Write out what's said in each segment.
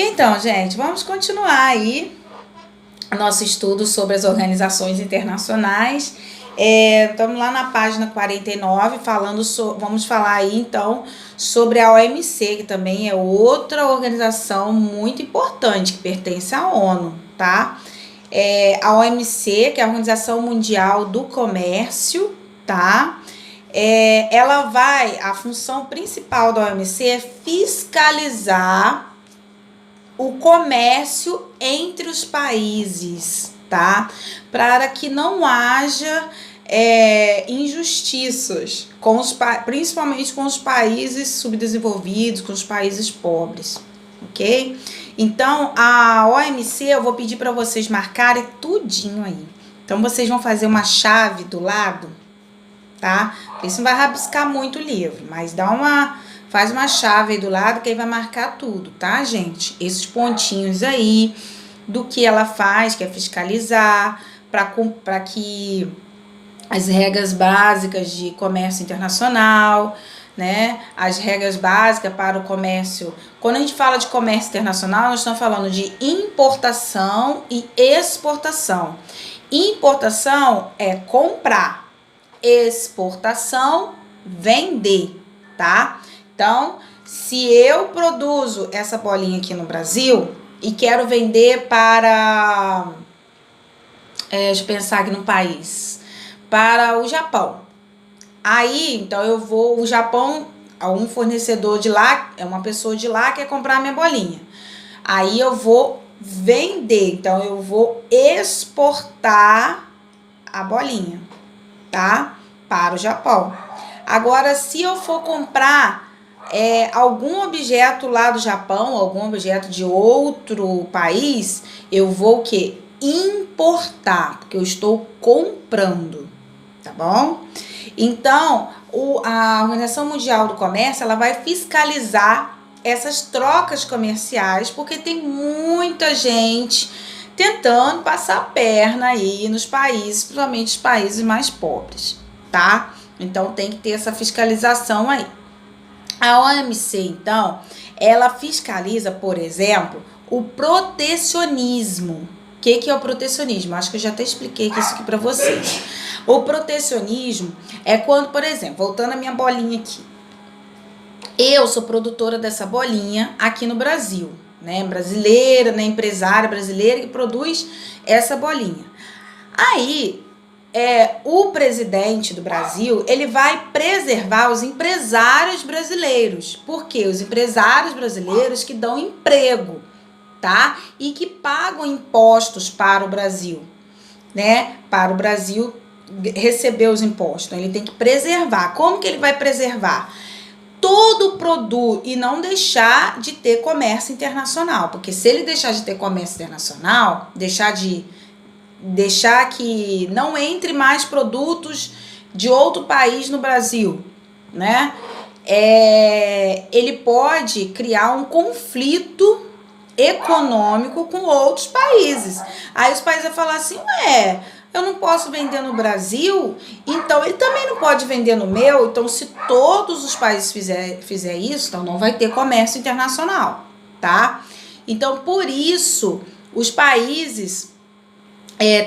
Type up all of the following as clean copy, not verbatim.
Então, gente, vamos continuar aí nosso estudo sobre as organizações internacionais. Estamos lá na página 49, vamos falar aí então sobre a OMC, que também é outra organização muito importante, que pertence à ONU, tá? A OMC, que é a Organização Mundial do Comércio, tá? A função principal da OMC é fiscalizar o comércio entre os países, tá? Para que não haja injustiças, principalmente com os países subdesenvolvidos, com os países pobres, ok? Então, a OMC, eu vou pedir para vocês marcarem tudinho aí. Então, vocês vão fazer uma chave do lado, tá? Isso não vai rabiscar muito o livro, mas faz uma chave aí do lado que aí vai marcar tudo, tá, gente? Esses pontinhos aí do que ela faz, que é fiscalizar, para que as regras básicas de comércio internacional, né? As regras básicas para o comércio. Quando a gente fala de comércio internacional, nós estamos falando de importação e exportação. Importação é comprar, exportação, vender, tá? Então, se eu produzo essa bolinha aqui no Brasil e quero vender para, deixa eu pensar aqui no país, para o Japão. Aí, então o Japão, um fornecedor de lá, uma pessoa de lá quer comprar minha bolinha. Aí eu vou vender, então eu vou exportar a bolinha, tá? Para o Japão. Agora, se eu for comprar algum objeto lá do Japão, algum objeto de outro país, eu vou o quê? Importar, porque eu estou comprando, tá bom? Então, a Organização Mundial do Comércio, ela vai fiscalizar essas trocas comerciais, porque tem muita gente tentando passar a perna aí nos países, principalmente os países mais pobres, tá? Então, tem que ter essa fiscalização aí. A OMC, então, ela fiscaliza, por exemplo, o protecionismo. O que é o protecionismo? Acho que eu já até expliquei isso aqui para vocês. O protecionismo é quando, por exemplo, voltando a minha bolinha aqui, eu sou produtora dessa bolinha aqui no Brasil, né? Brasileira, né? Empresária brasileira que produz essa bolinha. Aí, o presidente do Brasil, ele vai preservar os empresários brasileiros. Por quê? Os empresários brasileiros que dão emprego, tá? E que pagam impostos para o Brasil, né? Para o Brasil receber os impostos. Então, ele tem que preservar. Como que ele vai preservar? Todo produto e não deixar de ter comércio internacional. Porque se ele deixar de ter comércio internacional, deixar que não entre mais produtos de outro país no Brasil, né? Ele pode criar um conflito econômico com outros países. Aí os países vão falar assim, eu não posso vender no Brasil, então ele também não pode vender no meu. Então, se todos os países fizer isso, então não vai ter comércio internacional, tá? Então, por isso, os países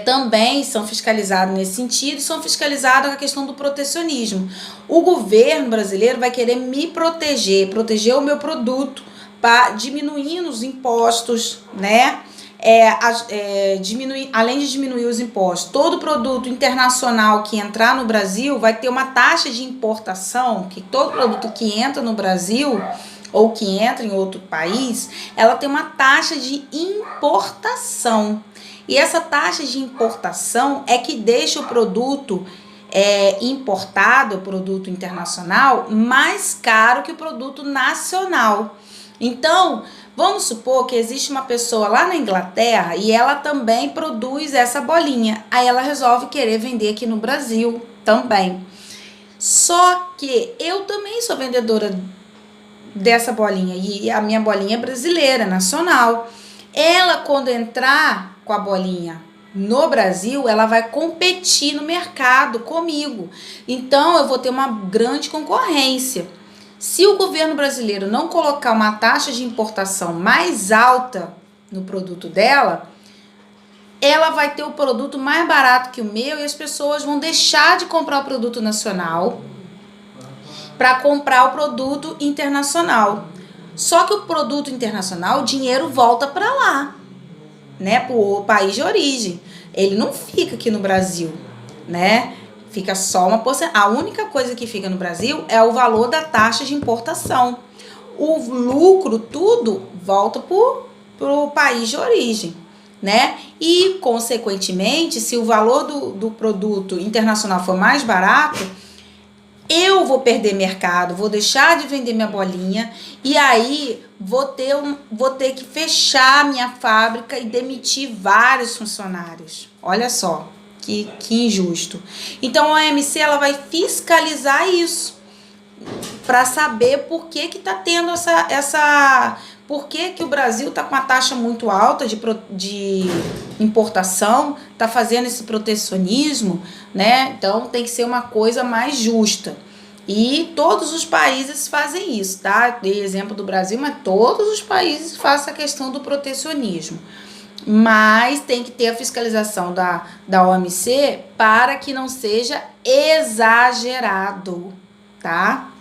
também são fiscalizados nesse sentido, são fiscalizados com a questão do protecionismo. O governo brasileiro vai querer me proteger o meu produto, diminuindo os impostos, né? Além de diminuir os impostos, todo produto internacional que entrar no Brasil vai ter uma taxa de importação, que todo produto que entra no Brasil ou que entra em outro país, ela tem uma taxa de importação. E essa taxa de importação é que deixa o produto importado, o produto internacional, mais caro que o produto nacional. Então, vamos supor que existe uma pessoa lá na Inglaterra e ela também produz essa bolinha. Aí ela resolve querer vender aqui no Brasil também. Só que eu também sou vendedora dessa bolinha e a minha bolinha é brasileira, nacional. Ela, quando entrar com a bolinha no Brasil, ela vai competir no mercado comigo. Então, eu vou ter uma grande concorrência. Se o governo brasileiro não colocar uma taxa de importação mais alta no produto dela, ela vai ter o produto mais barato que o meu e as pessoas vão deixar de comprar o produto nacional para comprar o produto internacional. Só que o produto internacional, o dinheiro volta para lá, né, para o país de origem. Ele não fica aqui no Brasil, né? Fica só uma porcentagem. A única coisa que fica no Brasil é o valor da taxa de importação. O lucro, tudo, volta pro país de origem, né? E, consequentemente, se o valor do produto internacional for mais barato, eu vou perder mercado, vou deixar de vender minha bolinha e aí vou ter que fechar minha fábrica e demitir vários funcionários. Olha só, que injusto. Então a OMC ela vai fiscalizar isso para saber por que tá tendo essa por que o Brasil está com uma taxa muito alta de importação, está fazendo esse protecionismo, né? Então tem que ser uma coisa mais justa. E todos os países fazem isso, tá? Dei exemplo do Brasil, mas todos os países fazem a questão do protecionismo. Mas tem que ter a fiscalização da OMC para que não seja exagerado, tá?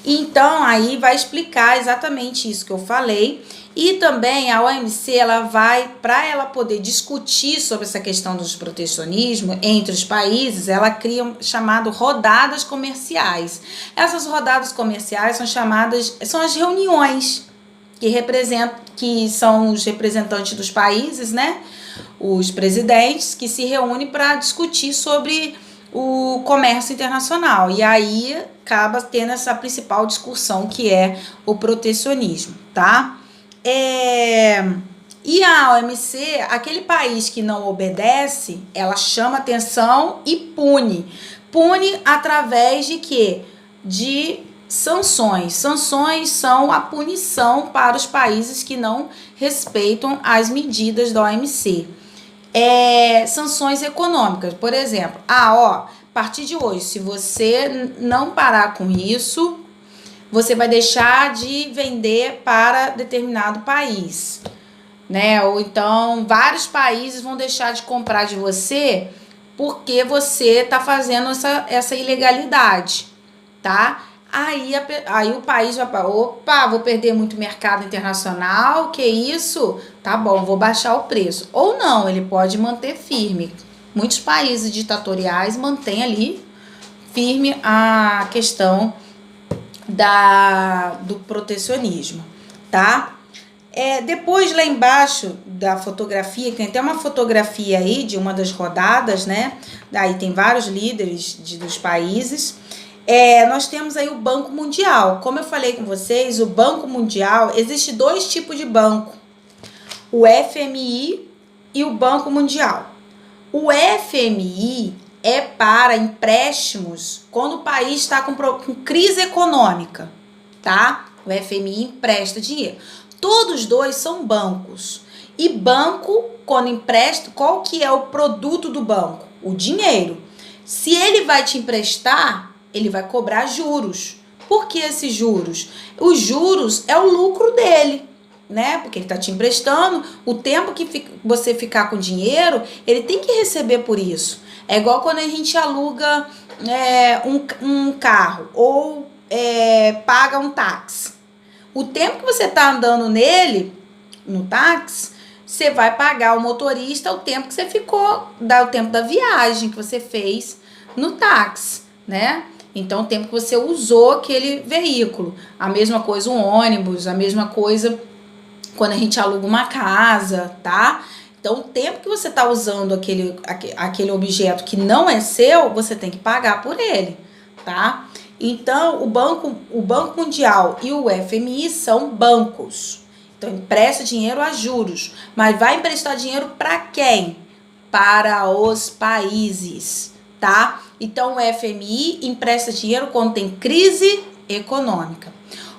Então, aí vai explicar exatamente isso que eu falei. E também a OMC, ela vai, para ela poder discutir sobre essa questão dos protecionismo entre os países, ela cria chamado rodadas comerciais. Essas rodadas comerciais são as reuniões que são os representantes dos países, né? Os presidentes que se reúnem para discutir sobre o comércio internacional. E aí acaba tendo essa principal discussão que é o protecionismo, tá? E a OMC, aquele país que não obedece, ela chama atenção e pune. Pune através de quê? De sanções. Sanções são a punição para os países que não respeitam as medidas da OMC. Sanções econômicas, por exemplo, a partir de hoje, se você não parar com isso, você vai deixar de vender para determinado país, né? Ou então vários países vão deixar de comprar de você porque você está fazendo essa ilegalidade, tá? Aí o país vai para, opa, vou perder muito mercado internacional, que isso? Tá bom, vou baixar o preço. Ou não, ele pode manter firme. Muitos países ditatoriais mantêm ali firme a questão do protecionismo, tá? Depois lá embaixo da fotografia, tem até uma fotografia aí de uma das rodadas, né? Daí tem vários líderes dos países. Nós temos aí o Banco Mundial. Como eu falei com vocês, o Banco Mundial, existe 2 tipos de banco. O FMI e o Banco Mundial. O FMI é para empréstimos quando o país está com crise econômica, tá? O FMI empresta dinheiro. Todos 2 são bancos. E banco, quando empresta, qual que é o produto do banco? O dinheiro. Se ele vai te emprestar, ele vai cobrar juros. Por que esses juros? Os juros é o lucro dele, né? Porque ele está te emprestando, o tempo que você ficar com dinheiro, ele tem que receber por isso. É igual quando a gente aluga um carro ou paga um táxi. O tempo que você está andando nele, no táxi, você vai pagar ao motorista o tempo que você ficou, o tempo da viagem que você fez no táxi, né? Então, o tempo que você usou aquele veículo. A mesma coisa um ônibus, a mesma coisa quando a gente aluga uma casa, tá? Então, o tempo que você está usando aquele objeto que não é seu, você tem que pagar por ele, tá? Então, o Banco Mundial e o FMI são bancos. Então, empresta dinheiro a juros. Mas vai emprestar dinheiro para quem? Para os países, tá? Então, o FMI empresta dinheiro quando tem crise econômica.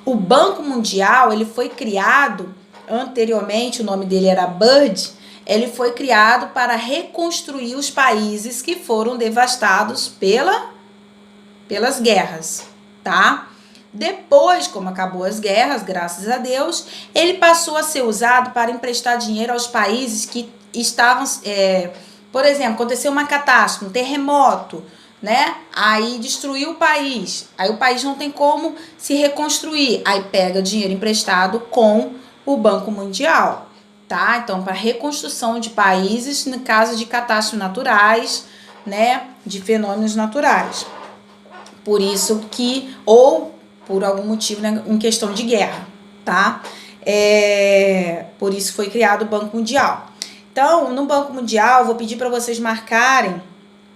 O Banco Mundial, ele foi criado anteriormente, o nome dele era BIRD, ele foi criado para reconstruir os países que foram devastados pelas guerras, tá? Depois, como acabou as guerras, graças a Deus, ele passou a ser usado para emprestar dinheiro aos países que estavam, por exemplo, aconteceu uma catástrofe, um terremoto, né? Aí destruiu o país, aí o país não tem como se reconstruir, aí pega dinheiro emprestado com o Banco Mundial, tá? Então, para reconstrução de países no caso de catástrofes naturais, né? De fenômenos naturais. Por isso que, ou por algum motivo, né, em questão de guerra, tá? Por isso foi criado o Banco Mundial. Então, no Banco Mundial, vou pedir para vocês marcarem.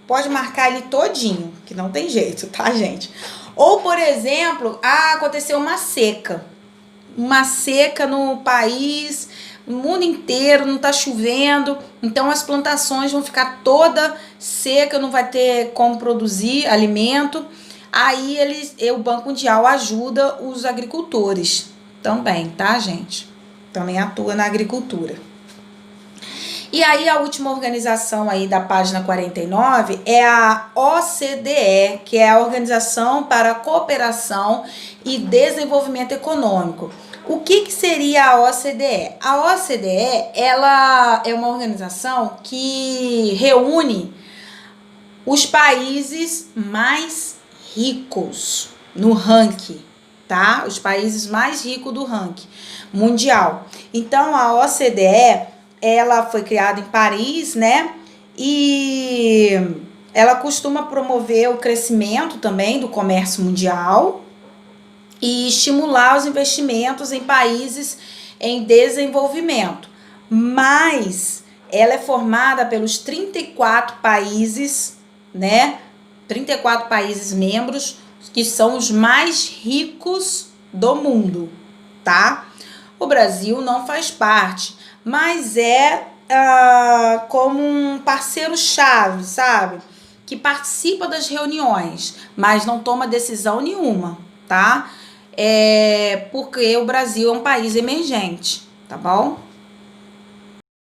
Pode marcar ele todinho, que não tem jeito, tá, gente? Ou, por exemplo, aconteceu uma seca. Uma seca no país, no mundo inteiro, não tá chovendo. Então, as plantações vão ficar toda seca, não vai ter como produzir alimento. Aí, o Banco Mundial ajuda os agricultores também, tá, gente? Também atua na agricultura. E aí a última organização aí da página 49 é a OCDE, que é a Organização para a Cooperação e Desenvolvimento Econômico. O que seria a OCDE? A OCDE, ela é uma organização que reúne os países mais ricos no ranking, tá? Os países mais ricos do ranking mundial. Então, a OCDE, ela foi criada em Paris, né? E ela costuma promover o crescimento também do comércio mundial e estimular os investimentos em países em desenvolvimento. Mas ela é formada pelos 34 países, né? 34 países membros que são os mais ricos do mundo, tá? O Brasil não faz parte, mas é como um parceiro-chave, sabe? Que participa das reuniões, mas não toma decisão nenhuma, tá? Porque o Brasil é um país emergente, tá bom?